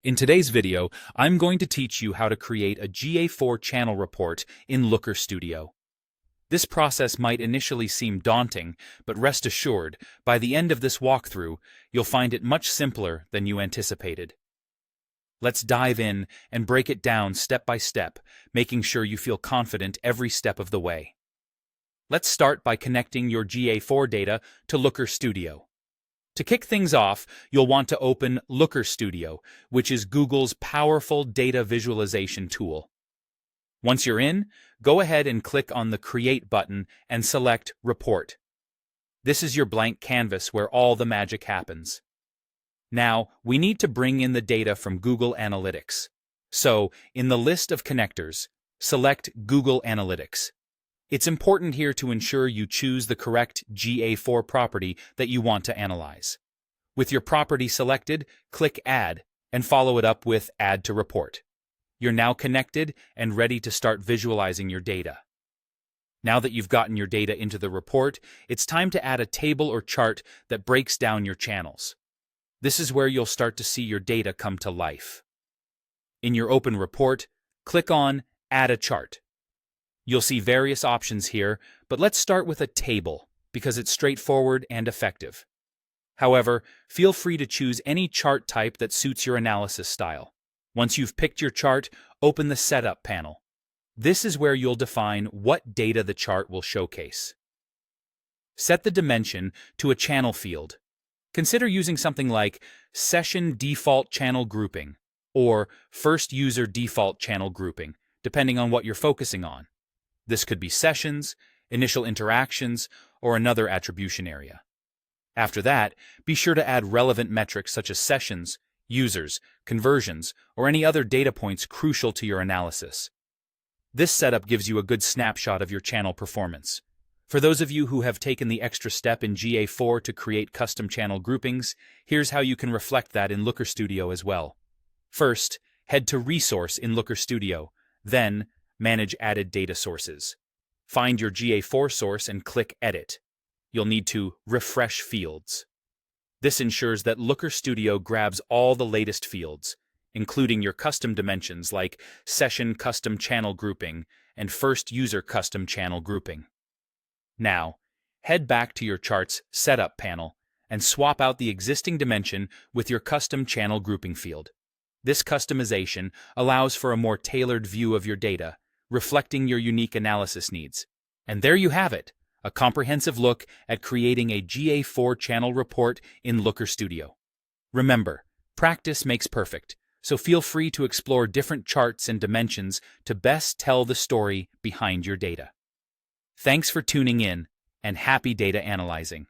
In today's video, I'm going to teach you how to create a GA4 channel report in Looker Studio. This process might initially seem daunting, but rest assured, by the end of this walkthrough, you'll find it much simpler than you anticipated. Let's dive in and break it down step by step, making sure you feel confident every step of the way. Let's start by connecting your GA4 data to Looker Studio. To kick things off, you'll want to open Looker Studio, which is Google's powerful data visualization tool. Once you're in, go ahead and click on the Create button and select Report. This is your blank canvas where all the magic happens. Now, we need to bring in the data from Google Analytics. So, in the list of connectors, select Google Analytics. It's important here to ensure you choose the correct GA4 property that you want to analyze. With your property selected, click Add, and follow it up with Add to Report. You're now connected and ready to start visualizing your data. Now that you've gotten your data into the report, it's time to add a table or chart that breaks down your channels. This is where you'll start to see your data come to life. In your open report, click on Add a Chart. You'll see various options here, but let's start with a table because it's straightforward and effective. However, feel free to choose any chart type that suits your analysis style. Once you've picked your chart, open the Setup panel. This is where you'll define what data the chart will showcase. Set the dimension to a channel field. Consider using something like Session Default Channel Grouping or First User Default Channel Grouping, depending on what you're focusing on. This could be sessions, initial interactions, or another attribution area. After that, be sure to add relevant metrics such as sessions, users, conversions, or any other data points crucial to your analysis. This setup gives you a good snapshot of your channel performance. For those of you who have taken the extra step in GA4 to create custom channel groupings, here's how you can reflect that in Looker Studio as well. First, head to Resource in Looker Studio, then Manage Added Data Sources. Find your GA4 source and click Edit. You'll need to refresh fields. This ensures that Looker Studio grabs all the latest fields, including your custom dimensions like Session Custom Channel Grouping and First User Custom Channel Grouping. Now, head back to your chart's Setup panel and swap out the existing dimension with your custom channel grouping field. This customization allows for a more tailored view of your data, reflecting your unique analysis needs. And there you have it, a comprehensive look at creating a GA4 channel report in Looker Studio. Remember, practice makes perfect, so feel free to explore different charts and dimensions to best tell the story behind your data. Thanks for tuning in, and happy data analyzing.